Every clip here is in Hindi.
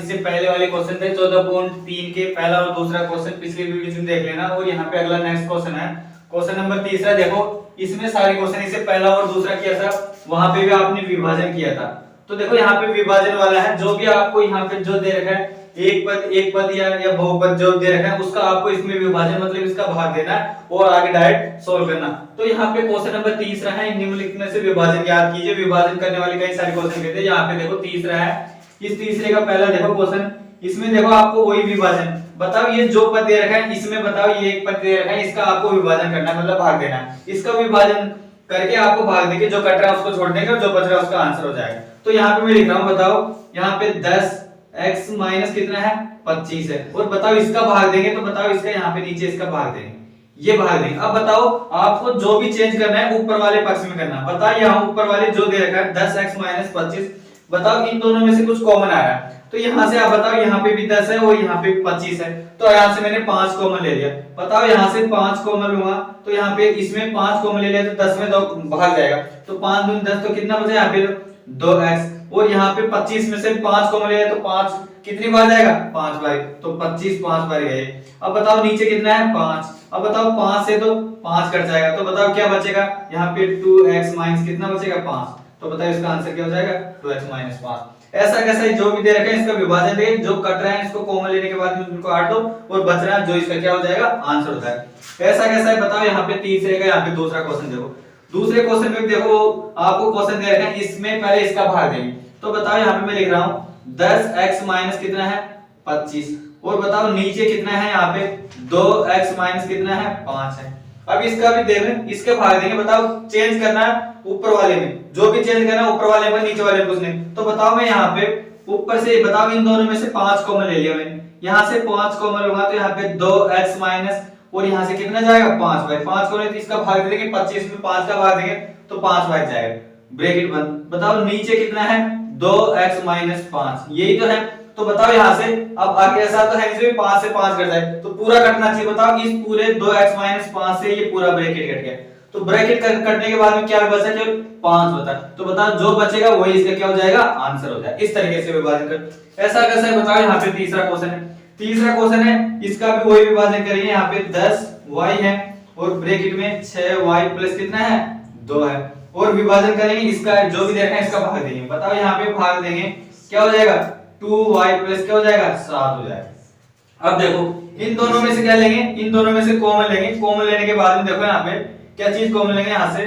इससे पहले वाले क्वेश्चन थे 14.3 के पहला और दूसरा क्वेश्चन पिछली वीडियो में देख लेना। और यहाँ पे अगला नेक्स्ट क्वेश्चन है, क्वेश्चन नंबर तीसरा। देखो इसमें सारे क्वेश्चन इससे पहला और दूसरा किया था, वहां पे भी आपने विभाजन किया था। तो देखो यहाँ पे विभाजन वाला है, जो भी आपको यहाँ पे जो दे रखा है एक पद या बहुपद जो दे रखा है उसका आपको इसमें विभाजन मतलब इसका भाग देना है और आगे डायरेक्ट सोल्व करना। तो यहाँ पे क्वेश्चन नंबर तीसरा है, निम्नलिखित में से विभाजन याद कीजिए। विभाजन करने वाले कई सारे क्वेश्चन कहते हैं, यहाँ पे देखो तीसरा है। इस तीसरे का पहला देखो क्वेश्चन, इसमें देखो आपको वही विभाजन बताओ, ये जो पद दे रखा है इसमें बताओ ये एक पद दे रखा है, इसका आपको विभाजन करना मतलब भाग देना है। इसका विभाजन करके आपको भाग देके जो कट रहा है उसको छोड़ देंगे और जो बच रहा है उसका आंसर हो जाएगा। तो यहाँ पे मैं लिख रहा हूँ, बताओ यहाँ पे 10x माइनस कितना है 25 है, और बताओ इसका भाग देंगे तो बताओ इसका यहाँ पे नीचे इसका भाग देंगे, ये भाग देंगे। अब बताओ आपको जो भी चेंज करना है ऊपर वाले पक्ष में करना। बताओ यहाँ ऊपर वाले जो दे रखा है 10x माइनस 25, बताओ इन दोनों में से कुछ कॉमन आ रहा है, तो यहाँ से आप बताओ यहाँ पे भी 10 है और यहाँ पे 25 है, तो यहाँ से मैंने 5 कॉमन ले लिया। बताओ यहाँ से 5 कॉमन लूंगा तो यहाँ पे इसमें 5 कॉमन ले लिया तो 10 में 2 भाग जाएगा, तो 5 दूनी 10, तो कितना बचा यहाँ पे 2x। और यहाँ पे 25 में से 5 कॉमन ले लिया तो 5 कितनी बार जाएगा 5 बार, तो 25 5 बार गए। अब बताओ नीचे कितना है 5, अब बताओ 5 से तो 5 कट जाएगा, तो बताओ क्या बचेगा यहाँ पे 2x माइनस कितना बचेगा 5, तो बताओ इसका आंसर क्या हो जाएगा 2x माइनस 5। ऐसा कैसा जो भी दे रखा है इसका विभाजन देंगे, जो कट रहा है इसको कॉमन लेने के बाद उनको काट दो और बच रहा है जो इसका क्या हो जाएगा आंसर होता है। ऐसा कैसा है बताओ, यहाँ पे तीसरे का यहाँ पे दूसरा क्वेश्चन देखो, दूसरे क्वेश्चन में देखो आपको क्वेश्चन दे रखा है, इसमें पहले इसका भाग देंगे। तो बताओ यहाँ पे मैं लिख रहा हूँ 10x माइनस कितना है 25, और बताओ नीचे कितना है यहाँ पे 2x माइनस कितना है 5 है। अब इसका भी देखें, इसके भाग देंगे। बताओ चेंज करना है ऊपर वाले में, जो भी चेंज करना है ऊपर वाले में नीचे वाले में कुछ नहीं। तो बताओ मैं यहाँ पे ऊपर से बताओ इन दोनों में से 5 कॉमन ले लिया मैंने, यहाँ से 5 कॉमन लूंगा तो यहाँ पे 2x माइनस और यहाँ से कितना जाएगा 5 बाई 5 कॉमन, तो इसका भाग देंगे 25 में 5 का भाग देंगे तो 5 बाई जाएगा, ब्रैकेट बंद। बताओ नीचे कितना है 2x माइनस 5, यही तो है। तो बताओ यहाँ से अब आगे ऐसा तो है इसमें 5 से 5 कट जाए तो पूरा कटना चाहिए। बताओ इस पूरे 2x माइनस 5 से ये पूरा ब्रैकेट कट गया, तो ब्रैकेट कटने के बाद में क्या बचा केवल 5 बचा, तो बताओ जो बचेगा वही इसका क्या हो जाएगा आंसर हो जाएगा। इस तरीके से विभाजन कर। ऐसा कैसा है बताओ, यहाँ पे तीसरा क्वेश्चन है, तीसरा क्वेश्चन है इसका भी वही विभाजन करेंगे। यहाँ पे 10y है और ब्रैकेट में 6y प्लस कितना है 2 है, और विभाजन करेंगे इसका जो भी देखा है इसका भाग देंगे। बताओ यहाँ पे भाग देंगे क्या हो जाएगा 2y प्लस क्या हो जाएगा 7 हो जाएगा। अब देखो इन दोनों में से क्या लेंगे, इन दोनों में से कॉमन लेंगे। कॉमन लेने के बाद में देखो यहाँ पे क्या चीज कॉमन लेंगे, यहाँ से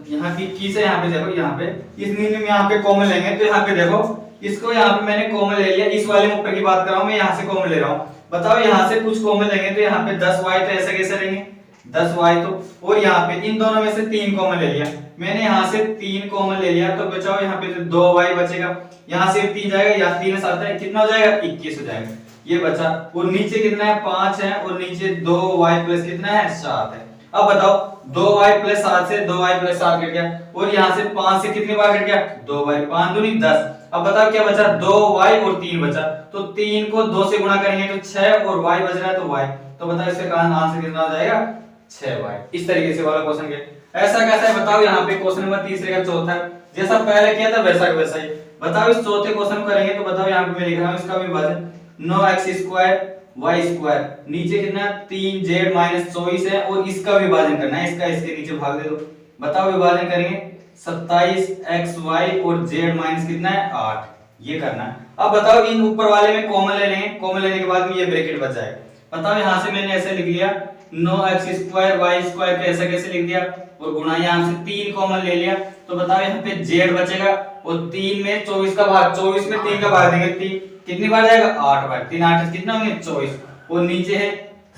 यहाँ की से यहाँ पे देखो, यहाँ पे इस नीचे में यहाँ पे कॉमन लेंगे। तो यहाँ पे देखो इसको यहाँ पे मैंने कॉमन ले लिया, इस वाले ऊपर की बात कर रहा हूँ मैं, यहाँ से कॉमन ले रहा हूँ। बताओ यहाँ से कुछ कॉमन लेंगे तो यहाँ पे 10y, तो ऐसा कैसे लेंगे 10y, तो और यहाँ पे इन दोनों में से 3 कॉमन ले लिया मैंने, यहाँ से 3 कॉमन ले लिया तो बचाओ यहाँ पे 2y बचेगा, यहाँ से 3 जाएगा, यहाँ 3 7 है, कितना हो जाएगा 21 हो जाएगा, ये बचा। और नीचे कितना है 5 है और नीचे 2y प्लस कितना है 7 है। अब बताओ 2y प्लस 7 से 2y प्लस 7 कट गया, और यहाँ से 5 से कितनी बार कट गया 2y, 5 दूनी 10। अब बताओ क्या बचा 2y और 3 बचा, तो 3 को 2 से गुणा करेंगे तो 6 और y बच रहा है तो y, तो बताओ इसका आंसर कितना हो जाएगा 6y। इस तरीके से वाला क्वेश्चन के। ऐसा कैसा है बताओ, यहाँ पे क्वेश्चन नंबर तीसरे का चौथा, जैसा पहले किया था वैसा का वैसा ही। बताओ इस चौथे क्वेश्चन को करेंगे तो बताओ यहाँ पे मैं लिख रहा हूँ इसका विभाजन 9x स्क्वायर y स्क्वायर, नीचे कितना 3z माइनस 24 है, और इसका विभाजन करना है, इसका इसके नीचे भाग दे दो। बताओ विभाजन करेंगे 27xy और z माइनस कितना है 8, ये करना है। अब बताओ इन ऊपर वाले में कॉमन ले लेंगे, कॉमन लेने के बाद में ये ब्रैकेट बच जाएगा। बताओ यहाँ से मैंने ऐसे लिख लिया 9x स्क्वायर y स्क्वायर कैसे कैसे लिख दिया, और गुणा यहाँ से 3 कॉमन ले लिया, तो बताओ यहाँ पे z बचेगा, और 3 में 24 का भाग, 24 में 3 का भाग देंगे, 3 कितनी बार जाएगा 8 बार, 3 8 कितना होंगे 24, और नीचे है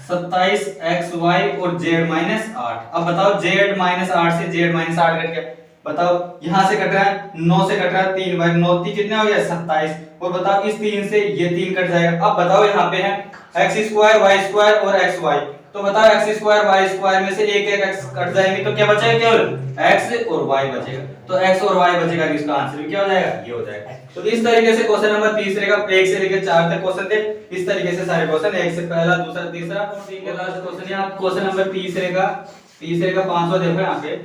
27xy और z माइनस 8। अब बताओ z माइनस 8 से z माइनस 8 कट गया, बताओ यहाँ से कट रहा है 9 से कट रहा है 3 बार, 9 3 कितना हो गया 27, और बताओ इस 3 से ये 3 कट जाएगा। अब बताओ यहाँ पे है x स्क्वायर y स्क्वायर और xy, तो बताओ x स्क्वायर y स्क्वायर में से एक x कट जाएंगे तो क्या बचेगा केवल x और y बचेगा, तो x और y बचेगा, इसका आंसर भी क्या हो जाएगा ये हो जाएगा। तो इस तरीके से क्वेश्चन नंबर तीसरे का 1 से लेकर 4 तक क्वेश्चन थे। इस तरीके से सारे क्वेश्चन, एक से पहला दूसरा तीसरा और ठीक है लास्ट क्वेश्चन है। आप क्वेश्चन नंबर तीसरे का 5वां देखो यहाँ पे,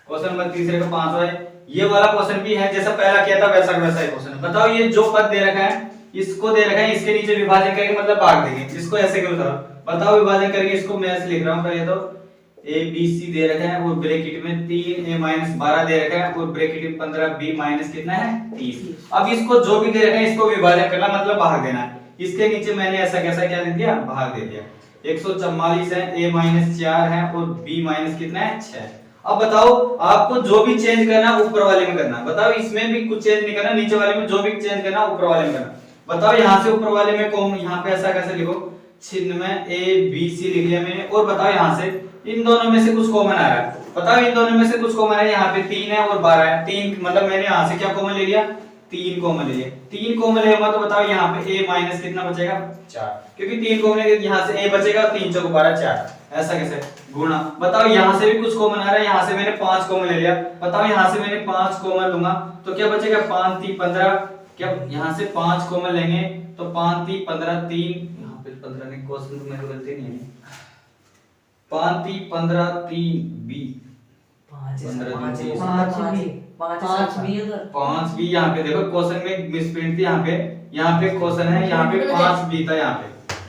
क्वेश्चन नंबर तीसरे का 5वां है। ये वाला क्वेश्चन भी है जैसा पहला किया था वैसा वैसा ही क्वेश्चन है। बताओ ये जो पद दे रखा है इसको दे रखा है, इसके नीचे विभाजन करके मतलब भाग देंगे, इसको ऐसे क्यों था बताओ, विभाजन करके इसको मैं ऐसे लिख रहा हूं पहले तो ए बी सी दे रखा है और ब्रैकेट में 3 a माइनस 12 दे रखा है और ब्रैकेट में 15 b माइनस कितना है 30। अब इसको जो भी दे रखा है इसको विभाजन करना मतलब भाग देना है, इसके नीचे मैंने ऐसा कैसा क्या दे दिया भाग दे दिया। 144 है, a माइनस 4 है और b माइनस कितना है 6। अब बताओ आपको जो भी चेंज करना ऊपर वाले में करना, बताओ इसमें भी कुछ चेंज नहीं करना, नीचे वाले में जो भी चेंज करना ऊपर वाले में करना। बताओ यहाँ से ऊपर वाले में कौन, यहाँ पे ऐसा कैसे लिखो चिन्ह में a b c लिख लिया मैंने, और बताओ यहाँ से इन दोनों में से कुछ कॉमन आ रहा है, बताओ इन दोनों में से कुछ कॉमन है, यहाँ पे 3 है और 12 है, 3 मतलब मैंने यहाँ से क्या कॉमन ले लिया 3 कॉमन ले लिया, 3 कॉमन लेगा तो बताओ यहाँ पे a माइनस कितना बचेगा 4, क्योंकि 3 कॉमन लेंगे यहाँ से a बचेगा 3 चौक 12 4, ऐसा कैसे गुणा। बताओ यहाँ से भी कुछ कॉमन आ रहा है, यहाँ से मैंने 5 कॉमन ले लिया, बताओ यहाँ से मैंने 5 कॉमन लूंगा तो क्या बचेगा 5 3 15, क्या यहाँ से 5 कॉमन लेंगे तो 5 3 15 3, यहाँ पे 15 नहीं क्वेश्चन तो मेरे गलती नहीं है, 5 3 15 3 b 5 b, यहाँ पे देखो क्वेश्चन में मिसप्रिंट थी, यहाँ पे क्वेश्चन है, यहाँ पे 5 b था, यहाँ पे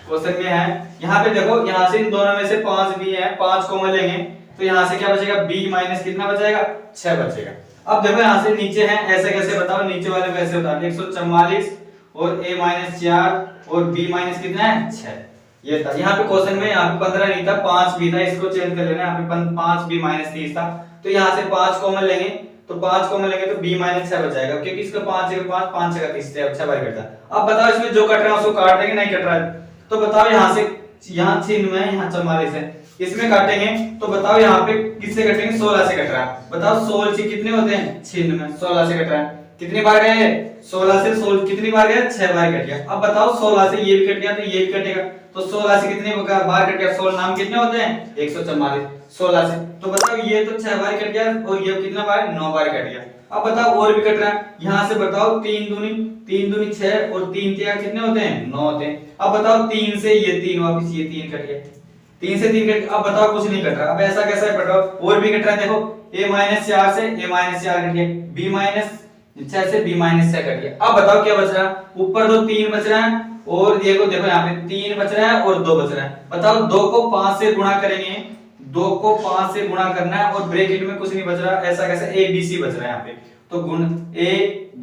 क्वेश्चन में है, यहाँ पे देखो यहाँ से इन दोनों में से 5 b है, 5 कॉमन लेंगे तो यहाँ से क्या बचेगा b माइनस कितना बचेगा 6 बचेगा। अब देखो यहाँ से नीचे है, ऐसे कैसे बताओ, नीचे वाले कैसे होता है 144 और a माइनस 4 और b माइनस कितना है 6, ये था। यहाँ पे क्वेश्चन में यहाँ पे 15 नहीं था 5 b था, इसको चेंज कर लेना, यहाँ पे 5 b माइनस 30 था, तो यहाँ से 5 कॉमन लेंगे तो 5 कॉमन लेंगे तो b माइनस 6 बच जाएगा, क्योंकि इसका 5 है 5 5 6 का 30 है, 6 बार कटता है। अब बताओ इसमें जो कट रहा है उसको काट देंगे, नहीं कट रहा है तो बताओ यहाँ से, यहाँ चिन्ह में यहाँ 44 है, इसमें काटेंगे तो बताओ यहाँ पे किससे कटेंगे 16 से कट रहा है, बताओ 16 से कितने होते हैं चिन्ह में 16 से कट रहा है, कितनी बार गए 16 से 16 कितनी बार गया 6 बार कट गया। अब बताओ 16 से ये भी कट गया तो ये भी कटेगा, तो 16 से कितने बार कट गया, 16 नाम कितने होते हैं 144, 16 से तो बताओ ये तो 6 बार कट गया और ये कितना बार 9 बार कट गया। अब बताओ और भी कट रहा है, यहाँ से बताओ 3 दूनी 6 और 3 3 कितने होते हैं 9 होते हैं। अब बताओ 3 से ये 3 वापस ये 3 कट गया, 3 से 3 कट, अब बताओ कुछ नहीं कट रहा, अब ऐसा कैसा कट रहा और भी कट रहा है, देखो a माइनस 4 से a माइनस 4 कट गया, b माइनस 6 से b माइनस 6 कट गया। अब बताओ क्या बच रहा है, ऊपर तो 3 बच रहा है और देखो देखो यहाँ पे 3 बच रहा है और 2 बच रहा है। बताओ 2 को 5 से गुणा करेंगे, 2 को 5 से गुणा करना है और ब्रैकेट में कुछ नहीं बच रहा, ऐसा कैसे a b c बच रहा है यहाँ पे, तो गुण a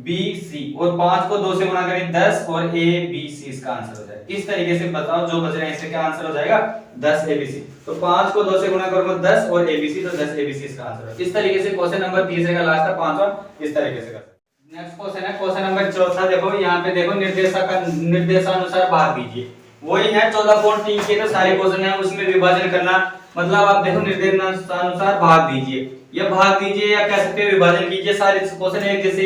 b c और 5 को 2 से गुणा करें 10 और a b c इसका आंसर हो जाएगा। इस तरीके से बताओ जो बच रहा है इससे क्या आंसर हो जाएगा 10 a b c, तो 5 को 2 से गुणा करूंगा 10 और a b c, तो 10 a b c इसका आंसर है। इस तरीके से क्वेश्चन नंबर 30 का लास्ट था 5वां, इस तरीके से कर। नेक्स्ट क्वेश्चन है क्वेश्चन नंबर 4, देखो यहाँ पे देखो निर्देशानुसार भाग दीजिए, वही है 14.3 के तो सारे क्वेश्चन है, उसमें विभाजन करना मतलब आप देखो निर्देशानुसार भाग दीजिए, या भाग दीजिए या कह सकते हो विभाजन कीजिए, सारे क्वेश्चन एक जैसे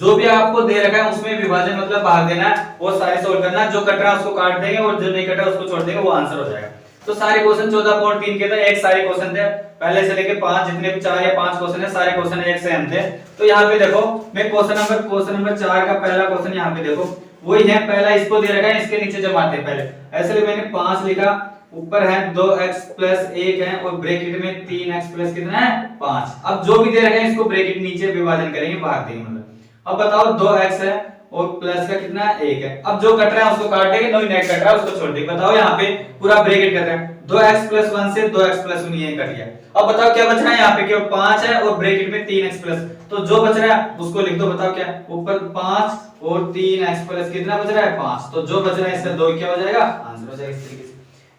जो भी आपको दे रखा है उसमें विभाजन मतलब भाग देना और सारे सोल्व करना, जो कट रहा है उसको काट देंगे और जो नहीं कट रहा उसको छोड़ देंगे, वो आंसर हो जाएगा। तो सारे क्वेश्चन 14.3 के थे, एक सारे क्वेश्चन थे पहले से लेके 5 जितने भी 4 या 5 क्वेश्चन है सारे क्वेश्चन एक सेम थे। तो यहाँ पे देखो मैं क्वेश्चन नंबर 4 का पहला क्वेश्चन यहाँ पे देखो वही है, पहला इसको दे रखा है, इसके नीचे जमाते हैं पहले, ऐसे मैंने 5 लिखा, ऊपर है 2x प्लस 1 है और ब्रैकेट में 3x प्लस कितना है 5। अब जो भी दे रखा है इसको ब्रैकेट नीचे विभाजन करेंगे, भाग देंगे मतलब। अब बताओ 2x है और प्लस का कितना 1 है, अब जो कट रहा है उसको काट देंगे, नहीं कट रहा है उसको छोड़ देंगे। बताओ यहाँ पे पूरा ब्रैकेट कर रहे हैं, 2x प्लस 1 से 2x प्लस 1 ये कट गया। अब बताओ क्या बच रहा है यहाँ पे, क्यों 5 है और ब्रैकेट में 3x प्लस, तो जो बच रहा है उसको लिख दो। बताओ क्या, ऊपर 5 और 3x प्लस कितना बच रहा है 5, तो जो बच रहा है इसका 2 क्या हो जाएगा आंसर हो जाएगा इस तरीके से।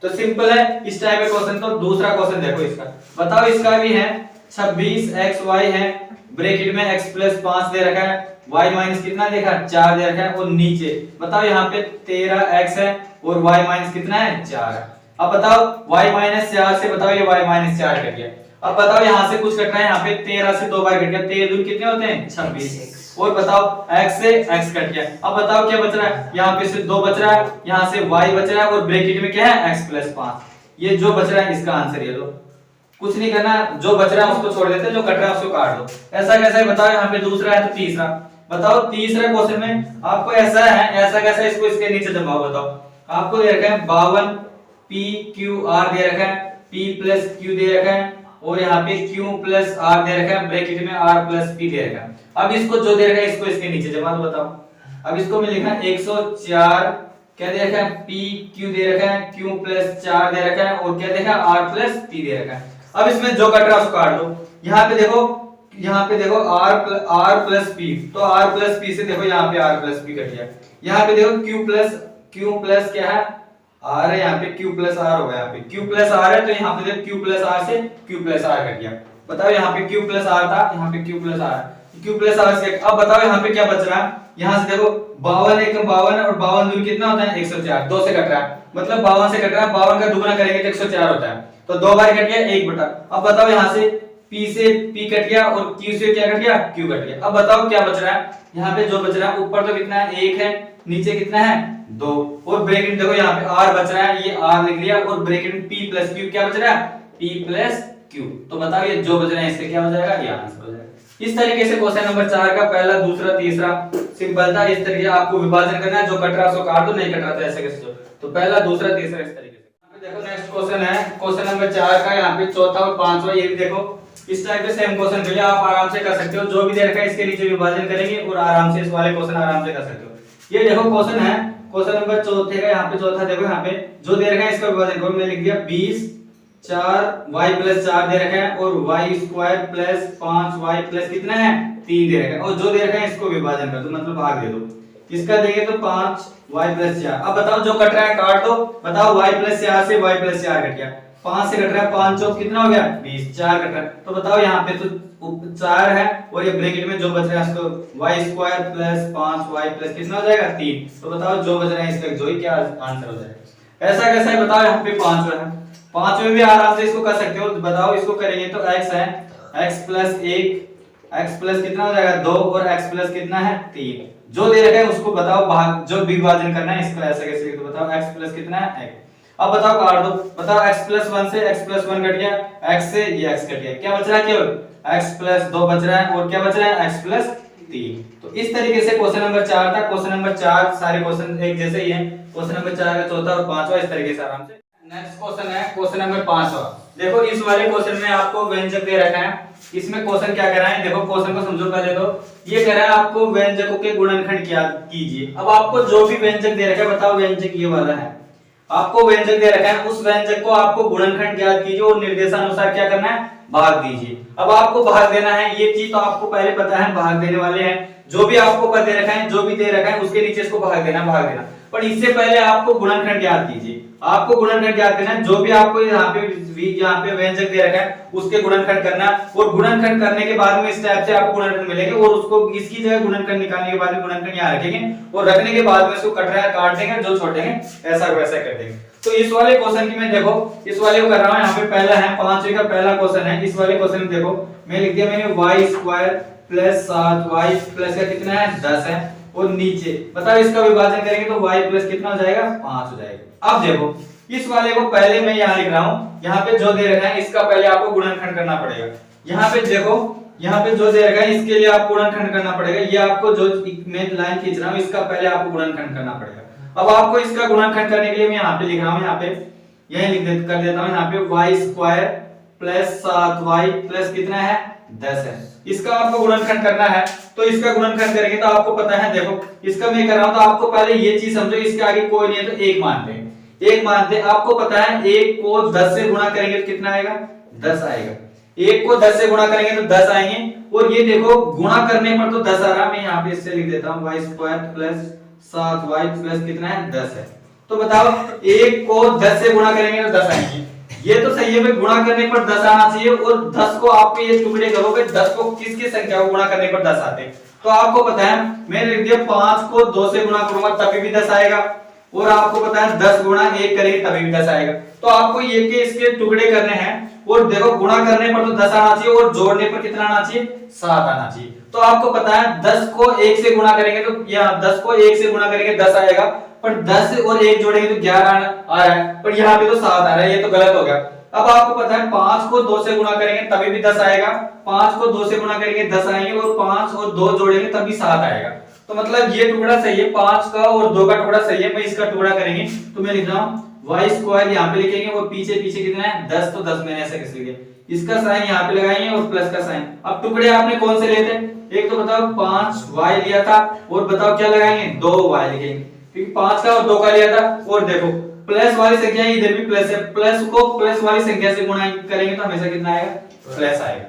तो सिंपल है इस टाइप का क्वेश्चन। तो दूसरा क्वेश्चन देखो इसका, बताओ इसका भी है 26xy है, ब्रैकेट में x प्लस 5 दे रखा है, y माइनस कितना देखा 4 दे रखा है और नीचे बताओ यहाँ पे 13x है और y माइनस कितना है 4 है। अब बताओ y माइनस 4 से बताओ ये y माइनस 4 कट गया। अब बताओ यहाँ से कुछ कट रहा है, यहाँ पे 13 से 2 बार कट गया, 13 दूनी कितने होते हैं 26 और बताओ x से x कट गया। अब बताओ क्या बच रहा है, यहाँ पे से 2 बच रहा है, यहाँ से y बच रहा है और ब्रैकेट में क्या है x प्लस 5, ये जो बच रहा है इसका आंसर ये लो। कुछ नहीं करना, जो बच रहा है उसको छोड़ देते हैं, जो कट रहा है उसको काट दो। ऐसा कैसा है बताओ, यहाँ पे दूसरा है तो तीसरा। बताओ तीसरे क्वेश्चन में आपको ऐसा है, ऐसा कैसा इसको इसके नीचे जमाओ। बताओ आपको दे रखा है 52 PQR दे रखा है, P प्लस Q दे रखा है और यहाँ पे Q प्लस R दे रखा है, ब्रैकेट में R प्लस P दे रखा है। अब इसको जो दे रखा है इसको इसके नीचे जमा दो। बताओ अब इसको मैं लिखना 104 क्या दे रखा है पी क्यू दे रखा है क्यू प्लस 4 दे रखा है और क्या देखा आर प्लस पी दे रखा है। अब इसमें जो कट रहा है उसको काट दो। यहाँ पे देखो आर प्लस पी, तो आर प्लस पी से देखो यहाँ पे आर प्लस पी कट गया। यहाँ पे देखो क्यू प्लस क्या है आर है, यहाँ पे क्यू प्लस आर होगा। यहाँ पे क्यू प्लस आर है तो यहाँ पे देखो क्यू प्लस आर से क्यू प्लस आर कट गया। बताओ यहाँ पे क्यू प्लस आर था, यहाँ पे Q plus R, Q plus R से। अब बताओ यहाँ पे क्या बच रहा है, यहाँ से देखो 52 एक 52 और 52 दूनी कितना होता है 104, 2 से कट रहा है मतलब 52 से कट रहा है, 52 का दुगुना करेंगे तो 104 होता है, तो 2 बार कट गया 1 बटा। अब बताओ यहाँ से P से P कट गया और Q से क्या कट गया Q कट गया। अब बताओ क्या बच रहा है, यहाँ पे जो बच रहा है ऊपर तो कितना है 1 है, नीचे कितना है 2 और ब्रैकेट देखो यहाँ पे R बच रहा है, ये R लिख लिया और ब्रैकेट में P प्लस Q क्या बच रहा है P प्लस Q। तो बताओ ये जो बच रहा है इससे क्या हो जाएगा, ये आंसर हो जाएगा। इस तरीके से क्वेश्चन नंबर 4 का पहला दूसरा तीसरा सिंपल था। इस तरीके आपको विभाजन करना है, जो कट रहा सो काट दो, नहीं कट रहा तो ऐसे कैसे जो, तो पहला दूसरा तीसरा इस तरीके से। देखो नेक्स्ट क्वेश्चन है क्वेश्चन नंबर 4 का, यहाँ पे चौथा और पांचवा, ये भी देखो इस टाइप के सेम क्वेश्चन के लिए आप आराम से कर सकते हो, जो भी दे रखा है इसके नीचे विभाजन करेंगे और आराम से इस वाले क्वेश्चन आराम से कर सकते हो। ये देखो क्वेश्चन है क्वेश्चन नंबर चौथे का, यहाँ पे चौथा देखो यहाँ पे जो दे रखा है इसका विभाजन करो, मैंने लिख दिया 20 4 y प्लस 4 दे रखा है और y square plus 5 y plus कितना है 3 दे रखा है और जो दे रखा है इसको विभाजन कर दो मतलब भाग दे दो। इसका देंगे तो 5 y प्लस 4। अब बताओ जो कट रहा है काट दो। बताओ y प्लस 4 से y प्लस 4 कट गया, 5 से कट रहा है 5 चौक कितना हो गया 20, 4 कट रहा है तो बताओ यहाँ पे तो 4 है और ये ब्रैकेट में जो बच रहा है इसको y square plus 5y plus कितना हो जाएगा 3। तो बताओ जो बच रहा है इसका जो ही क्या आंसर हो जाएगा। ऐसा कैसा है बताओ, यहाँ पे 5 है, 5 में भी आराम से इसको कर सकते हो। बताओ इसको करेंगे तो x है x प्लस 1 x प्लस कितना हो जाएगा 2 और x प्लस कितना है 3। जो दे रखा है उसको बताओ भाग, जो विभाजन करना है इसको ऐसे कैसे लिख दो। बताओ x प्लस कितना है 1। अब बताओ काट दो। बताओ x प्लस 1 से x प्लस 1 कट गया, x से ये x कट गया, क्या बच रहा है केवल x प्लस 2 बच रहा है और क्या बच रहा है x प्लस 3। तो इस तरीके से क्वेश्चन नंबर 4 था। क्वेश्चन नंबर 4 सारे क्वेश्चन एक जैसे ही हैं। क्वेश्चन नंबर 4 का चौथा और पांचवा इस तरीके से आराम से। नेक्स्ट क्वेश्चन है क्वेश्चन नंबर 5वां। देखो इस वाले क्वेश्चन में आपको व्यंजक दे रखा है, इसमें क्वेश्चन क्या कर रहा है, देखो क्वेश्चन को समझो पहले। तो ये कह रहा है आपको व्यंजकों के गुणनखंड क्या कीजिए। अब आपको जो भी व्यंजक दे रखा है, बताओ व्यंजक ये वाला है, आपको व्यंजक दे रखा है, उस व्यंजक को आपको गुणनखंड ज्ञात कीजिए और निर्देशानुसार क्या करना है भाग दीजिए। अब आपको भाग देना है, ये चीज तो आपको पहले पता है, भाग देने वाले हैं। जो भी आपको पता दे रखा है, जो भी दे रखा है उसके नीचे इसको भाग देना। पर इससे पहले आपको गुणनखंड ज्ञात कीजिए। आपको गुणनखंड ज्ञात करना है, जो भी आपको यहाँ पे व्यंजक दे रखा है उसके गुणनखंड करना और गुणनखंड करने के बाद में इस टाइप से आपको गुणनखंड मिलेंगे और उसको इसकी जगह गुणनखंड निकालने के बाद में गुणनखंड यहाँ रखेंगे और रखने के बाद में इसको काट देंगे, जो छोड़ेंगे ऐसा वैसा कर देंगे। तो इस वाले क्वेश्चन की मैं देखो इस वाले को कर रहा हूँ, यहाँ पे पहला है 5वें का पहला क्वेश्चन है। इस वाले क्वेश्चन में देखो मैं लिख दिया मैंने y square plus 7y plus का कितना है 10 है और नीचे बताओ इसका विभाजन करेंगे तो y प्लस कितना हो जाएगा 5 हो जाएगा। अब देखो इस वाले को पहले मैं यहाँ लिख रहा हूँ, यहाँ पे जो दे रखा है इसका पहले आपको गुणनखंड करना पड़ेगा। यहाँ पे देखो यहाँ पे जो दे रखा है इसके लिए आपको गुणनखंड करना पड़ेगा। ये आपको जो मैं लाइन खींच रहा हूँ इसका पहले आपको गुणनखंड करना पड़ेगा। अब आपको इसका गुणनखंड करने के लिए मैं यहाँ पे लिख रहा हूँ, यहाँ पे यही कर देता हूँ, यहाँ पे y square plus 7y plus कितना है 10 है। इसका आपको गुणनखंड करना है तो इसका गुणनखंड करेंगे तो आपको पता है, देखो इसका मैं कर रहा हूँ तो आपको पहले ये चीज समझो, इसके आगे कोई नहीं है तो 1 मानते हैं, 1 मानते हैं। आपको पता है 1 को 10 से गुणा करेंगे तो कितना आएगा 10 आएगा। 1 को 10 से गुणा करेंगे तो 10 आएंगे और ये देखो गुणा करने पर तो 10 आ रहा, मैं यहाँ पे इससे लिख देता हूँ y square plus 7y plus कितना है 10 है। तो बताओ 1 को 10 से गुणा करेंगे तो 10 आएंगे, ये तो सही है भाई, गुणा करने पर 10 आना चाहिए और 10 को आपको ये टुकड़े करोगे 10 को किसकी संख्या को गुणा करने पर 10 आते हैं। तो आपको पता है मैंने लिख दिया 5 को 2 से गुणा करूंगा तभी भी 10 आएगा और आपको पता है 10 गुणा 1 करेंगे तभी भी 10 आएगा। तो आपको ये के इसके टुकड़े करने हैं और देखो गुणा करने पर तो 10 आना चाहिए और जोड़ने पर कितना आना चाहिए 7 आना चाहिए। तो आपको पता है 10 को 1 से गुणा करेंगे तो यहाँ 10 को 1 से गुणा करेंगे 10 आएगा, पर 10 और 1 जोड़ेंगे तो 11 आ रहा है, पर यहाँ पे तो 7 आ रहा है, ये तो गलत हो गया। अब आपको पता है 5 को 2 से गुणा करेंगे तभी भी 10 आएगा, 5 को 2 से गुणा करेंगे 10 आएंगे और 5 और 2 जोड़ेंगे तभी 7 आएगा। तो मतलब ये टुकड़ा सही है, 5 का और 2 का टुकड़ा सही है। मैं इसका टुकड़ा करेंगे तो मैं लिख रहा हूँ वाई स्क्वायर यहाँ पे लिखेंगे और पीछे पीछे कितना है 10, तो 10 मैंने ऐसा किस लिए इसका साइन यहाँ पे लगाएंगे और प्लस का साइन। अब टुकड़े आपने कौन से लेते हैं, एक तो बताओ 5y लिया था और बताओ क्या लगाएंगे 2y लिखेंगे, क्योंकि 5 का और 2 का लिया था। और देखो प्लस वाली संख्या इधर भी प्लस है, प्लस को प्लस वाली संख्या से गुणा करेंगे तो हमेशा कितना आएगा प्लस आएगा,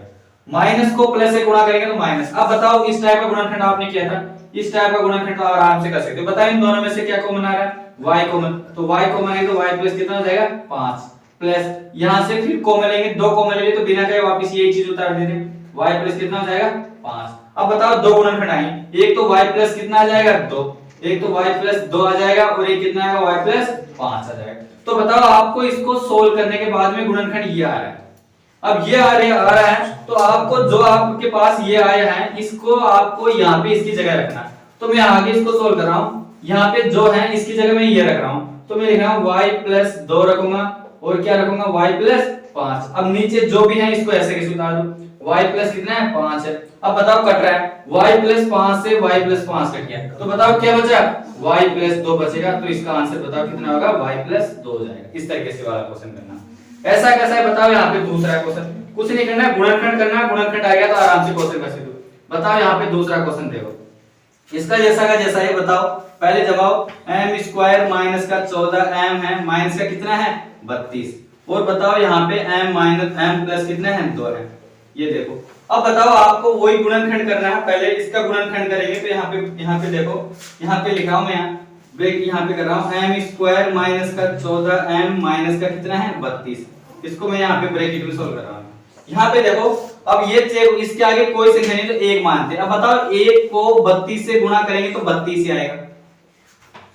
माइनस को प्लस से गुणा करेंगे तो माइनस। अब बताओ इस टाइप का गुणनखंड आपने किया था, इस टाइप का गुणनखंड आराम से कर सकते हो। बताओ इन दोनों में से क्या कॉमन आ रहा है, y कॉमन, तो y कॉमन है तो y प्लस कितना हो जाएगा 5 प्लस यहां से फिर कॉमन लेंगे, 2 कॉमन ले लिए तो बिना कहे वापस यही चीज उतार देते y प्लस कितना हो जाएगा 5। अब बताओ दो गुणनखंड आए, एक तो y प्लस कितना आ जाएगा 2, एक तो y प्लस 2 आ जाएगा और एक कितना आएगा y प्लस 5 आ जाएगा। तो बताओ आपको इसको सोल्व करने के बाद में गुणनखंड ये आ रहा है। अब ये आ रहा है तो आपको जो आपके पास ये आया है इसको आपको यहाँ पे इसकी जगह रखना। तो मैं आगे इसको सोल्व कर रहा हूँ, यहाँ पे जो है इसकी जगह मैं ये रख रहा हूँ, तो मैं लिख रहा हूँ y प्लस 2 रखूंगा और क्या रखूंगा y प्लस 5। अब नीचे जो भी है इसको ऐसे कैसे उतार दो, y प्लस कितना है 5 है। अब बताओ कट रहा है y प्लस 5 से y प्लस 5 कट गया, तो बताओ क्या बचा y प्लस 2 बचेगा, तो इसका आंसर बताओ कितना होगा y प्लस 2 हो जाएगा। इस तरीके से वाला क्वेश्चन करना। ऐसा कैसा है बताओ, यहाँ पे दूसरा क्वेश्चन, कुछ नहीं करना है, गुणनखंड करना है, गुणनखंड आ गया तो आराम से क्वेश्चन कर सकते हो। बताओ यहाँ पे दूसरा क्वेश्चन देखो, इसका जैसा का जैसा है। बताओ पहले जवाब m स्क्वायर माइनस का 14 m है, माइनस का कितना है 32, और बताओ यहाँ पे m माइनस m प्लस कितना है 2 है। ये देखो अब बताओ आपको वही गुणनखंड करना है, पहले इसका गुणनखंड करेंगे। तो यहाँ पे देखो, यहाँ पे लिखा हूं मैं, ब्रेक यहाँ पे कर रहा हूँ m स्क्वायर माइनस का 14 m माइनस का कितना है 32, इसको मैं यहाँ पे ब्रैकेट में सोल्व कर रहा हूँ। यहाँ पे देखो अब ये इसके आगे कोई संख्या नहीं तो एक मानते। अब बताओ एक को 32 से गुणा करेंगे तो 32 ही आएगा।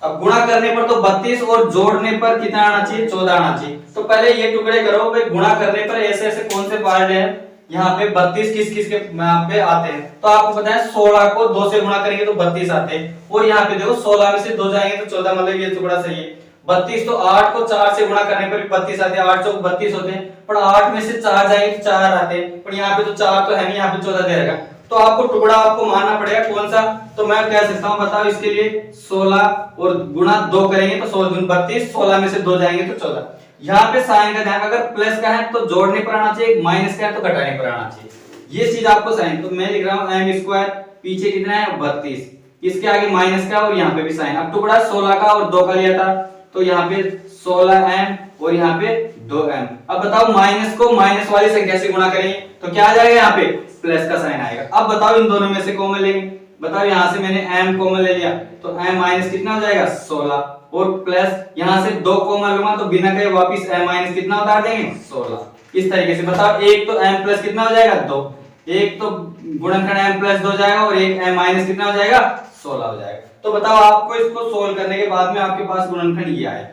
अब गुणा करने पर तो 32 और जोड़ने पर कितना आना चाहिए 14 आना चाहिए। तो पहले ये टुकड़े करो भाई, गुणा करने पर ऐसे ऐसे कौन से पार्ट है, यहाँ पे 32 किस किस के यहाँ पे आते हैं, तो आपको पता है 16 को 2 से गुणा करेंगे तो 32 आते हैं, और यहाँ पे देखो 16 में से 2 जाएंगे तो 14, मतलब ये टुकड़ा सही है। 32 तो 8 को 4 से गुणा करने पर 32 आते हैं, 8 चौक 32 होते हैं, पर 8 में से 4 जाएंगे तो 4 आते हैं, पर यहाँ पे तो 4 तो है नहीं, यहाँ पे 14 दे रहेगा। तो आपको टुकड़ा आपको मानना पड़ेगा कौन सा, तो मैं कह सकता हूँ बताओ इसके लिए 16 और गुणा 2 करेंगे तो 16 दूनी 32, 16 में से 2 जाएंगे तो 14। यहाँ पे साइन का ध्यान, अगर प्लस का है तो जोड़ने पर आना चाहिए, माइनस का है तो घटाने पर आना चाहिए, ये चीज आपको साइन। तो मैं लिख रहा हूँ m स्क्वायर, पीछे कितना है 32, इसके आगे माइनस का और यहाँ पे भी साइन। अब टुकड़ा 16 का और 2 का लिया था तो यहाँ पे 16m और यहाँ पे 2m। अब बताओ माइनस को माइनस वाली संख्या से गुणा करेंगे तो क्या आ जाएगा, यहाँ पे प्लस का साइन आएगा। अब बताओ इन दोनों में से कॉमन लेंगे, बताओ यहाँ से मैंने m कॉमन ले लिया तो m माइनस कितना हो जाएगा 16, और प्लस यहाँ से 2 कॉमन लूंगा तो बिना कहे वापिस m माइनस कितना उतार देंगे 16। इस तरीके से बताओ एक तो m प्लस कितना हो जाएगा 2, एक तो गुणनखंड m प्लस 2 जाएगा और एक m माइनस कितना हो जाएगा 16 हो जाएगा। तो बताओ आपको इसको सोल्व करने के बाद में आपके पास गुणनखंड ये आया।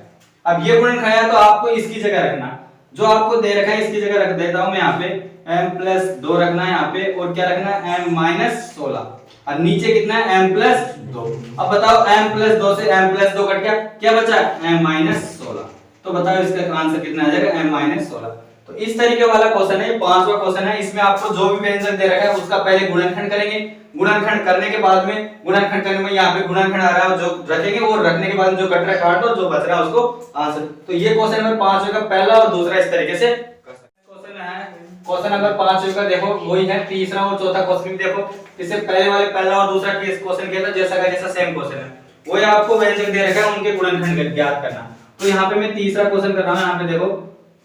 अब ये गुणनखंड आया तो आपको इसकी जगह रखना, जो आपको दे रखा है इसकी जगह रख देता हूं मैं यहाँ पे m प्लस 2 रखना है यहाँ पे, और क्या रखना है m माइनस 16, और नीचे कितना है m प्लस 2। अब बताओ m प्लस 2 से m प्लस 2 कट गया, क्या बचा m माइनस 16। तो बताओ इसका आंसर कितना आ जाएगा m माइनस 16। तो इस तरीके वाला क्वेश्चन है, 5वां क्वेश्चन है। इसमें आपको जो भी व्यंजक दे रखा है उसका पहले गुणनखंड करेंगे, गुणनखंड करने के बाद में गुणनखंड करने में यहाँ पे गुणनखंड आ रहा है जो रखेंगे, और रखने के बाद जो कट रहा है काट दो, जो बच रहा है उसको आंसर। तो ये क्वेश्चन नंबर 5 का पहला और दूसरा इस तरीके से क्वेश्चन है। क्वेश्चन नंबर 5 का देखो वही है, तीसरा और चौथा क्वेश्चन भी देखो, इससे पहले वाले पहला और दूसरा क्वेश्चन किया था जैसा का जैसा सेम क्वेश्चन है, वही आपको व्यंजक दे रखा है उनके गुणनखंड ज्ञात करना। तो यहाँ पे मैं तीसरा क्वेश्चन कर रहा हूँ, यहाँ पे देखो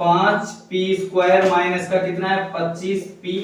5p स्क्वायर माइनस का कितना है 25p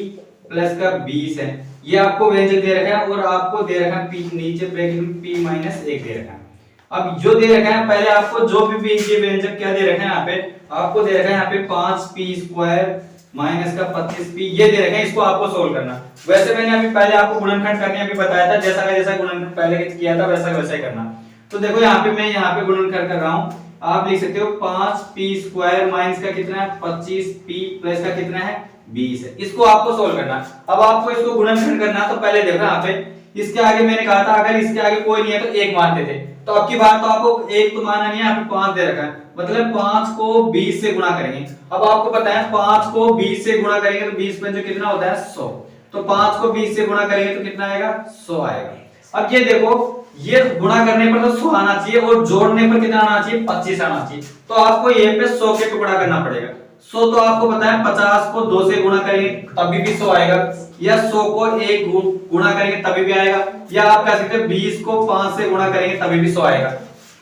प्लस का 20 है, ये आपको व्यंजक दे रखा है, और आपको दे रखा है p नीचे ब्रैकेट में p माइनस 1 दे रखा है। अब जो दे रखा है पहले आपको जो भी ये व्यंजक क्या दे रखा है, यहाँ पे आपको दे रखा है यहाँ पे 5p स्क्वायर माइनस का 25p ये दे रखा है, इसको आपको सोल्व करना। वैसे मैंने अभी पहले आपको गुणनखंड करने अभी बताया था, जैसा का जैसा गुणनखंड पहले किया था वैसा वैसा ही करना। तो देखो यहाँ पे मैं यहाँ पे गुणनखंड कर रहा हूँ, आप लिख सकते हो 5p स्क्वायर माइनस का कितना है 25p प्लस का कितना है 20 है, इसको आपको सोल्व करना। अब आपको इसको गुणनखंड करना, तो पहले देखो यहाँ पे इसके आगे मैंने कहा था अगर इसके आगे कोई नहीं है तो 1 मानते थे, तो अब की बात तो आपको 1 तो माना नहीं है, यहाँ पे 5 दे रखा है, मतलब 5 को 20 से गुणा करेंगे। अब आपको पता है 5 को 20 से गुणा करेंगे तो 20 पंजे कितना होता है 100, तो 5 को 20 से गुणा करेंगे तो कितना आएगा 100 आएगा। अब ये देखो ये गुणा करने पर तो 100 आना चाहिए और जोड़ने पर कितना आना चाहिए, 25 आना चाहिए। तो आपको ये पे 100 के टुकड़ा करना पड़ेगा। 100 तो आपको पता है 50 को 2 से गुणा करेंगे तभी भी 100 आएगा, या 100 को 1 गुणा करेंगे तभी भी आएगा, या आप कह सकते हैं 20 को 5 से गुणा करेंगे तभी भी 100 आएगा।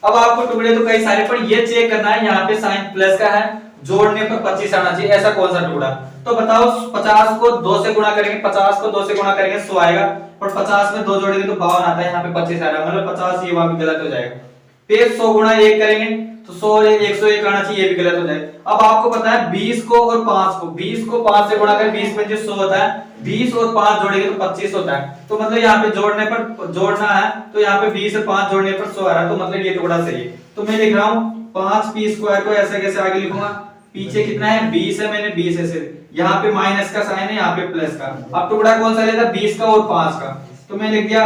अब आपको टुकड़े तो कई सारे, पर ये चेक करना है यहाँ पे साइन प्लस का है, जोड़ने पर 25 आना चाहिए, ऐसा कौन सा टुकड़ा। तो बताओ 50 को 2 से गुणा करेंगे, 50 को 2 से गुणा करेंगे 100 आएगा, और 50 में 2 जोड़ेंगे तो 52 आता है, यहाँ पे 25 आ रहा है, मतलब 50 ये वहां भी गलत हो जाएगा। फिर 100 गुणा 1 करेंगे तो 100 और 101 आना चाहिए, ये भी गलत हो जाएगा। अब आपको पता है 20 को और 5 को, 20 को 5 से गुणा करें 20 में जो 100 होता है, 20 और 5 जोड़ेंगे तो 25 होता है। तो मतलब यहाँ पे जोड़ने पर जोड़ना है, तो यहाँ पे 20 और 5 जोड़ने पर 100 आ रहा है, तो मतलब ये टुकड़ा सही है। तो मैं लिख रहा हूँ 5p स्क्वायर को ऐसे कैसे आगे लिखूंगा, पीछे कितना है 20 है, मैंने 20 ऐसे, यहाँ पे माइनस का साइन है, यहाँ पे प्लस का। अब टुकड़ा कौन सा लेता, 20 का और 5 का, तो मैं लिख दिया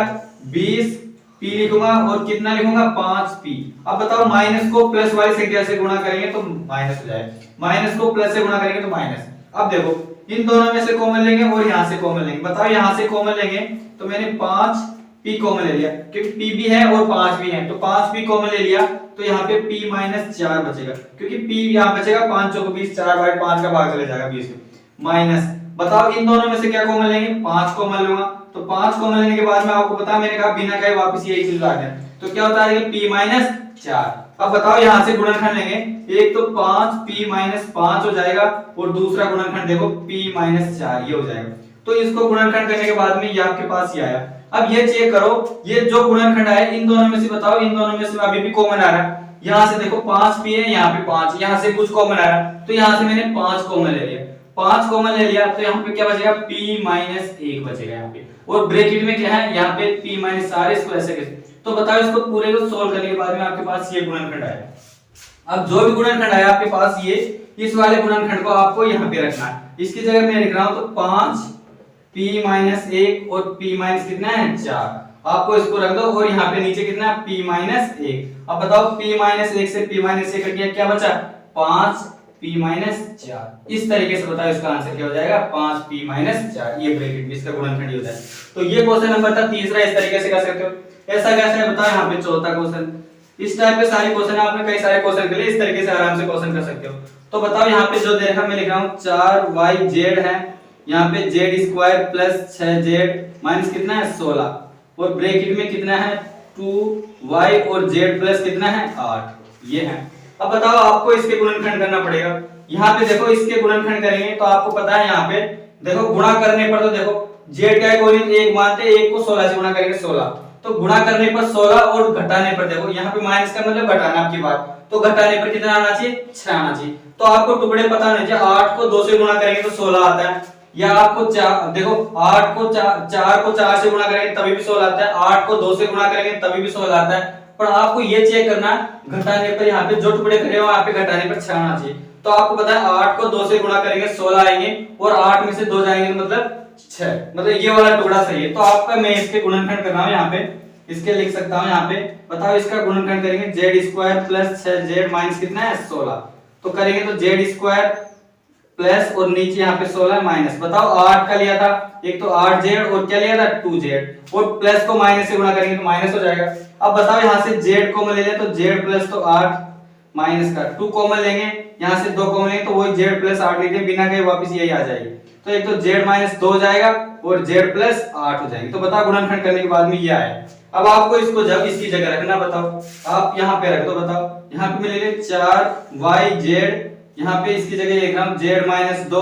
20p लिखूंगा और कितना लिखूंगा 5p। अब बताओ माइनस को प्लस वाली संख्या से गुणा करेंगे तो माइनस हो जाएगा, माइनस को प्लस से गुणा करेंगे तो माइनस। अब देखो इन दोनों में से कॉमन लेंगे और यहाँ से कॉमन लेंगे, बताओ यहाँ से कॉमन लेंगे तो मैंने 5p कॉमन ले लिया, क्योंकि p भी है और 5 भी है, तो 5p कॉमन ले लिया, तो यहाँ पे p माइनस 4 बचेगा, क्योंकि p यहाँ बचेगा 5 चौको 20, 4 बाई 5 का भाग चले जाएगा 20 में, माइनस। बताओ इन दोनों में से क्या कॉमन लेंगे, 5 कॉमन लूंगा, तो 5 कॉमन लेने के बाद में आपको पता है मैंने कहा बिना कहे वापस यही चीज आ गया, तो क्या होता है p माइनस 4। अब बताओ यहाँ से गुणनखंड लेंगे, एक तो 5p माइनस 5 हो जाएगा और दूसरा गुणनखंड देखो p माइनस 4 ये हो जाएगा। तो इसको गुणनखंड करने के बाद में ये आपके पास ये आया। अब ये चेक करो, ये जो गुणनखंड आया इन दोनों में से बताओ, इन दोनों में से अभी भी कॉमन आ रहा है, यहाँ से देखो 5p है, यहाँ पे 5, यहाँ से कुछ कॉमन आ रहा है, तो यहाँ से मैंने 5 कॉमन ले लिया, 5 कॉमन ले लिया, तो यहाँ पे क्या बचेगा p माइनस 1 बचेगा यहाँ पे, और ब्रैकेट में क्या है यहाँ पे p माइनस 4, इसको ऐसे कैसे। तो बताओ इसको पूरे को सोल्व करने के बाद में आपके पास ये गुणनखंड आया। अब जो भी गुणनखंड आया आपके पास ये, इस वाले गुणनखंड को आपको यहाँ पे रखना है, इसकी जगह मैं लिख रहा हूँ तो 5p माइनस 1 और p माइनस कितना है 4, आपको इसको रख दो, और यहाँ पे नीचे कितना है p माइनस 1। अब बताओ p माइनस 1 से p माइनस 1 कट गया, क्या बचा 5p माइनस 4। इस तरीके से बताओ इसका आंसर क्या हो जाएगा 5p माइनस 4, ये ब्रैकेट में इसका गुणनखंड होता है। तो ये क्वेश्चन नंबर था तीसरा, इस तरीके से कर सकते हो। ऐसा कैसे है बताओ, यहाँ पे चौथा क्वेश्चन, इस टाइप के सारे क्वेश्चन आपने कई सारे क्वेश्चन के लिए इस तरीके से आराम से क्वेश्चन कर सकते हो। तो बताओ यहाँ पे जो देखा मैं लिख रहा हूँ 4yz है, यहाँ पे z square plus 6z minus कितना है 16, और ब्रैकेट में कितना है 2y और z प्लस कितना है 8, ये है। अब बताओ आपको इसके गुणनखंड करना पड़ेगा, यहाँ पे देखो इसके गुणनखंड करेंगे तो आपको पता है यहाँ पे देखो गुणा करने पर, तो देखो z का एक मानते 1 को 16 से गुणा करेंगे 16, तो गुणा करने पर 16 और घटाने पर देखो यहाँ पे माइनस का मतलब घटाना आपकी बात, तो घटाने पर कितना आना चाहिए 6 आना चाहिए। तो आपको टुकड़े पता होने चाहिए, 8 को 2 से गुणा करेंगे तो 16 आता है, या आपको देखो 8 को 4 को 4 से गुणा करेंगे तभी भी 16 आता है, 8 को 2 से गुणा करेंगे तभी भी 16 आता है। पर आपको ये चेक करना है घटाने पर, यहाँ पे जो टुकड़े करे हो यहाँ पे घटाने पर 6 आना चाहिए। तो आपको पता है 8 को 2 से गुणा करेंगे 16 आएंगे, और 8 में से 2 जाएंगे तो मतलब 6, मतलब ये वाला टुकड़ा सही है। तो आपका मैं इसके गुणनखंड कर रहा हूँ यहाँ पे, इसके लिख सकता हूँ यहाँ पे, बताओ इसका गुणनखंड करेंगे z square plus 6z minus कितना है 16, तो करेंगे तो z स्क्वायर प्लस और नीचे यहाँ पे 16 माइनस, बताओ 8 का लिया था, एक तो 8z और क्या लिया था 2z, और प्लस को माइनस से गुणा करेंगे तो माइनस हो जाएगा। अब बताओ यहाँ से z कॉमन ले लें तो z प्लस तो 8 माइनस का 2 कॉमन लेंगे, यहाँ से 2 कॉमन लेंगे तो वही z प्लस 8 लेंगे, बिना कहे वापस यही आ जाएगी, तो एक तो z माइनस 2 हो जाएगा और z प्लस 8 हो जाएगी। तो बताओ गुणनखंड करने के बाद में ये आया। अब आपको इसको जब इसकी जगह रखना, बताओ आप यहाँ पे रख दो, बताओ यहाँ पे मैं ले ले 4yz, यहाँ पे इसकी जगह लिख रहा हूँ z माइनस 2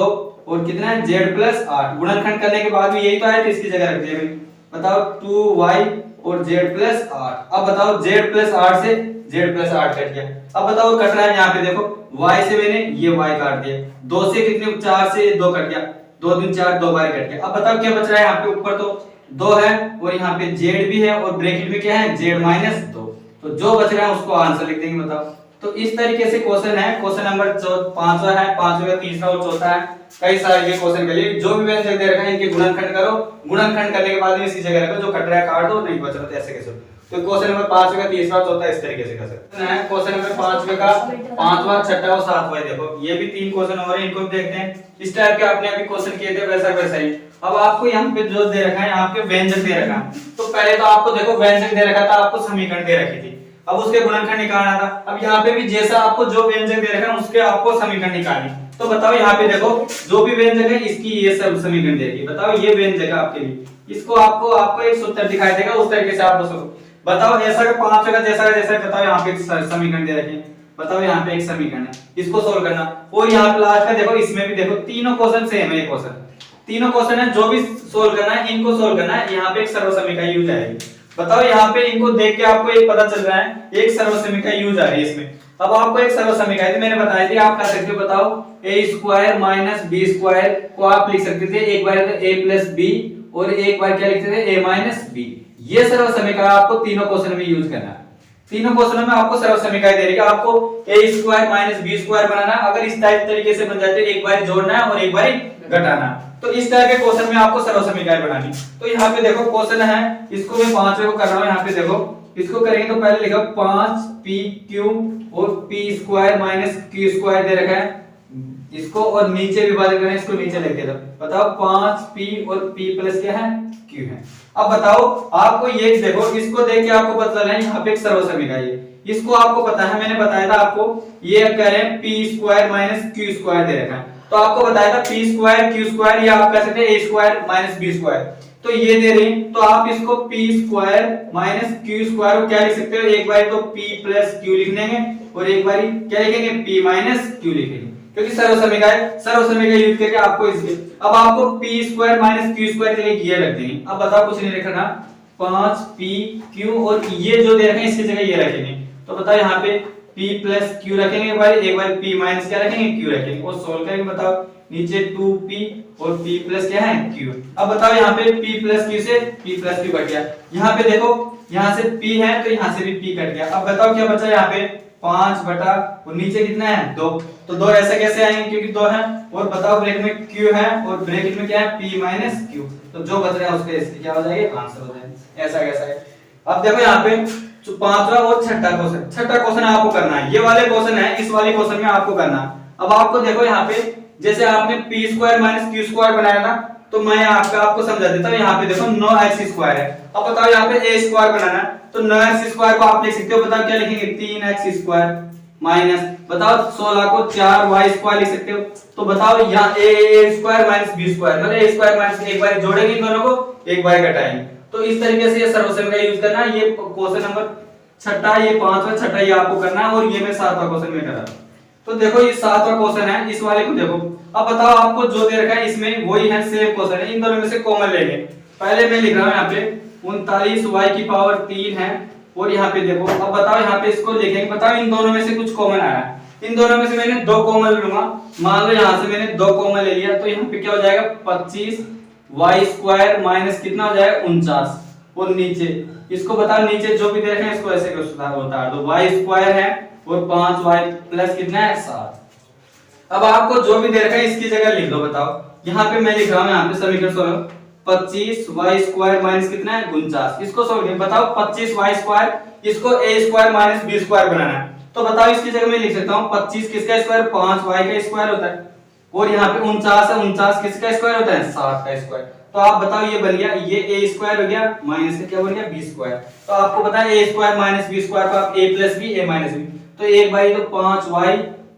और कितना है z प्लस 8, गुणनखंड करने के बाद भी यही तो आया, तो इसकी जगह रख दिया मैंने। बताओ 2y और z प्लस 8। अब बताओ z प्लस 8 से z प्लस 8 कट गया। अब बताओ कट रहा है यहाँ पे देखो y से मैंने ये y काट दिया, 2 से कितने 4 से 2 कट गया, 2 3 4 2 बार कट गया। अब बताओ क्या बच रहा है, यहाँ पे ऊपर तो 2 है और यहाँ पे z भी है और ब्रैकेट में क्या है z माइनस 2, तो जो बच रहा है उसको आंसर लिख देंगे। बताओ तो इस तरीके से क्वेश्चन है, क्वेश्चन नंबर 5वां है, 5वें का तीसरा और चौथा है, कई सारे ये क्वेश्चन के लिए जो भी व्यंजक दे रखा है इनके गुणनखंड करो, गुणनखंड करने के बाद में इसकी जगह रखो, जो कट रहा है काट दो, नहीं बच रहा तो ऐसे कैसे। तो क्वेश्चन नंबर 5 का तीसरा चौथा इस तरीके से कर सकते हैं। क्वेश्चन नंबर 5 का 5वां 6वां और 7वां देखो ये भी 3 क्वेश्चन हो रहे हैं, इनको भी देखते हैं। इस टाइप के आपने अभी क्वेश्चन किए थे वैसा वैसा ही। अब आपको यहाँ पे जो दे रखा है, यहाँ पे व्यंजक दे रखा है, तो पहले तो आपको देखो व्यंजक दे रखा था, आपको समीकरण दे रखी थी, अब उसके गुणनखंड निकालना था। अब यहाँ पे भी जैसा आपको जो व्यंजक दे रखा है उसके आपको समीकरण निकालनी। तो बताओ यहाँ पे देखो जो भी व्यंजक है इसकी ये सब समीकरण देगी। बताओ ये व्यंजक है आपके लिए, इसको आपको एक सूत्र दिखाई देगा, उस तरीके से आप बताओ ऐसा का 5 का जैसा बताओ यहाँ पे समीकरण दे रखे हैं। बताओ यहाँ पे एक समीकरण है, इसको सोल्व करना। और यहाँ पे लास्ट का देखो, इसमें भी देखो तीनों क्वेश्चन सेम है, ये क्वेश्चन तीनों क्वेश्चन है, जो भी सोल्व करना है इनको सोल्व करना है। यहाँ पे एक सर्वसमीका यूज आएगी। बताओ यहाँ पे इनको देख के आपको एक पता चल रहा है एक सर्वसमीका यूज आ रही है इसमें। अब आपको एक सर्वसमीका है, मैंने बताई थी, आप कर सकते हो। बताओ a² - b² को आप लिख सकते थे एक बार तो a + b और एक बार क्या लिखते थे a - b। ये सर्वसमीका आपको तीनों क्वेश्चन में यूज करना है। तीनों क्वेश्चनों में आपको सर्वसमीका दे रही है, आपको a² - b² बनाना। अगर इस टाइप तरीके से बन जाते हैं, एक बार जोड़ना है और एक बार घटाना। तो इस तरह के क्वेश्चन में आपको सर्वसमीकाएं बनानी। तो यहाँ पे देखो क्वेश्चन है, इसको मैं 5वें को कर रहा हूँ। यहाँ पे देखो इसको करेंगे तो पहले लिखो 5pq और p² - q² दे रखा है इसको, और नीचे विभाजित करें, इसको नीचे लिख दो। बताओ 5p और p प्लस क्या है q है। अब बताओ आपको ये देखो, इसको देख के आपको पता चला है यहाँ पे एक सर्वसमीका है, इसको आपको पता है, मैंने बताया था आपको, ये कह रहे हैं p² - q² दे रखा है। तो आपको बताया था p² q² या आप कह सकते हैं a² - b²। तो ये दे रही, तो आप इसको p² - q² को क्या लिख सकते हो, एक बार तो p + q लिख देंगे और एक बार क्या लिखेंगे p - q लिखेंगे, क्योंकि सर्वसमीका है, सर्वसमीका यूज करके आपको इसके। अब आपको p² - q² के लिए ये रख देंगे। अब बताओ कुछ नहीं रखना, 5pq और ये जो दे रखे हैं इसकी जगह ये रखेंगे। तो बताओ यहाँ पे p + q रखेंगे एक बार p - क्या रखेंगे q रखेंगे और सोल्व करेंगे। बताओ नीचे 2p और p प्लस क्या है q। अब बताओ यहाँ पे p + q से p + q कट गया। यहाँ पे देखो यहाँ से p है तो यहाँ से भी p कट गया। अब बताओ क्या बचा यहाँ पे 5 बटा और नीचे कितना है 2। तो 2 ऐसे कैसे आएंगे क्योंकि 2 है। और बताओ ब्रैकेट में q है और ब्रैकेट में क्या है p - q। तो जो बच रहा है उसके इसकी क्या हो जाएगी आंसर हो जाएगा। ऐसा कैसा है। अब देखो यहाँ पे जो 5वां और 6ठा क्वेश्चन, 6ठा क्वेश्चन आपको करना है, ये वाले क्वेश्चन है, इस वाले क्वेश्चन में आपको करना है। अब आपको देखो यहाँ पे जैसे आपने p² - q² बनाया ना, तो मैं आपको समझा देता हूँ। यहाँ पे देखो 9x² है। अब बताओ यहाँ पे a² बनाना है, तो 9x² को आप लिख सकते हो। बताओ क्या लिखेंगे 3x² माइनस, बताओ 16 को 4y² लिख सकते हो। तो बताओ यहाँ a² - b² मतलब a² - एक बार जोड़ेंगे दोनों को, एक बार घटाएंगे। तो इस तरीके से ये सर्वसमीका यूज करना है। ये क्वेश्चन नंबर 6ठा, ये 5वां 6ठा ये आपको करना है और ये मैं 7वां क्वेश्चन में कर रहा हूं। तो देखो ये 7वां क्वेश्चन है, इस वाले को देखो। अब बताओ आपको जो दे रखा है इसमें वही है, सेम क्वेश्चन है, इन दोनों में से कॉमन लेंगे। पहले मैं लिख रहा हूं यहाँ पे 39y³ है और यहाँ पे देखो। अब बताओ यहाँ पे इसको लिखेंगे। बताओ इन दोनों में से कुछ कॉमन आ रहा है, इन दोनों में से मैंने 2 कॉमन लूंगा। मान लो यहाँ से मैंने 2 कॉमन ले लिया, तो यहाँ पे क्या हो जाएगा 25y² माइनस कितना हो जाएगा 49। और नीचे इसको बताओ, नीचे जो भी दे रखे हैं इसको ऐसे होता है, तो y² है और 5y प्लस कितना है 7। अब आपको जो भी दे रखा है इसकी जगह लिख दो। बताओ यहाँ पे मैं लिख रहा हूँ, यहाँ पे समीकरण सोल्व 25y² माइनस कितना है 49। इसको सोल्व करें। बताओ 25y², इसको a² - b² बनाना है। तो बताओ इसकी जगह मैं लिख सकता हूँ 25 किसका स्क्वायर 5y का स्क्वायर होता है, और यहाँ पे 49 है, 49 किसका स्क्वायर होता है 7 का स्क्वायर। तो आप बताओ ये बन गया, ये a² हो गया माइनस का क्या बन गया b²। तो आपको पता है a² - b² को आप a + b a - b, तो एक बारी तो 5y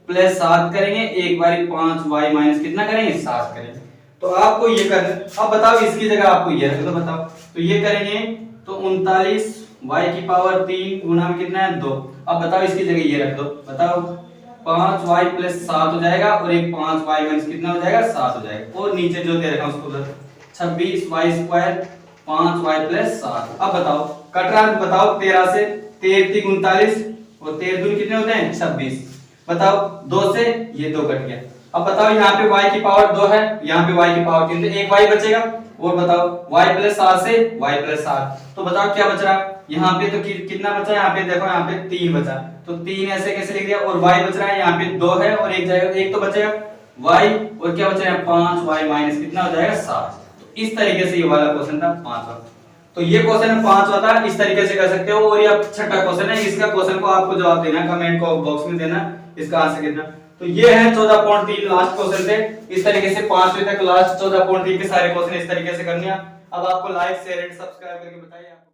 + 7 करेंगे, एक बारी 5y माइनस कितना करेंगे 7 करेंगे। तो आपको ये करना। अब बताओ इसकी जगह आपको ये रख दो। बताओ तो ये करेंगे तो 39y³ गुना में कितना है 2। अब बताओ इसकी जगह ये रख दो। बताओ 5y + 7 हो जाएगा और एक 5y माइनस कितना हो जाएगा 7 हो जाएगा। और नीचे जो दे रखा है उसको 26y² 5y + 7। अब बताओ कट रहा है। बताओ 13 से 13 × 39 और 13 दूनी कितने होते हैं 26। बताओ 2 से ये 2 कट गया। अब बताओ यहाँ पे y² 2 है, यहाँ पे y³ 3, तो एक y बचेगा। और बताओ y + 7 से y + 7, तो बताओ क्या बच रहा यहाँ पे, तो कितना बचा यहाँ पे देखो, यहाँ पे 3 बचा, तो 3 ऐसे कैसे लिख दिया। और y बच रहा है यहाँ पे 2 है और एक जाएगा, एक तो बचेगा y और क्या बचा है 5y माइनस कितना हो जाएगा 7। तो इस तरीके से ये वाला क्वेश्चन था 5वां। तो ये क्वेश्चन 5वां था, इस तरीके से कर सकते हो। और ये छठा क्वेश्चन है, इसका क्वेश्चन को आपको जवाब देना, कमेंट को बॉक्स में देना, इसका आंसर कितना। तो ये है 14.3 लास्ट क्वेश्चन थे। इस तरीके से 5वीं तक लास्ट 14.3 के सारे क्वेश्चन इस तरीके से करने हैं। अब आपको लाइक शेयर एंड सब्सक्राइब करके बताइए।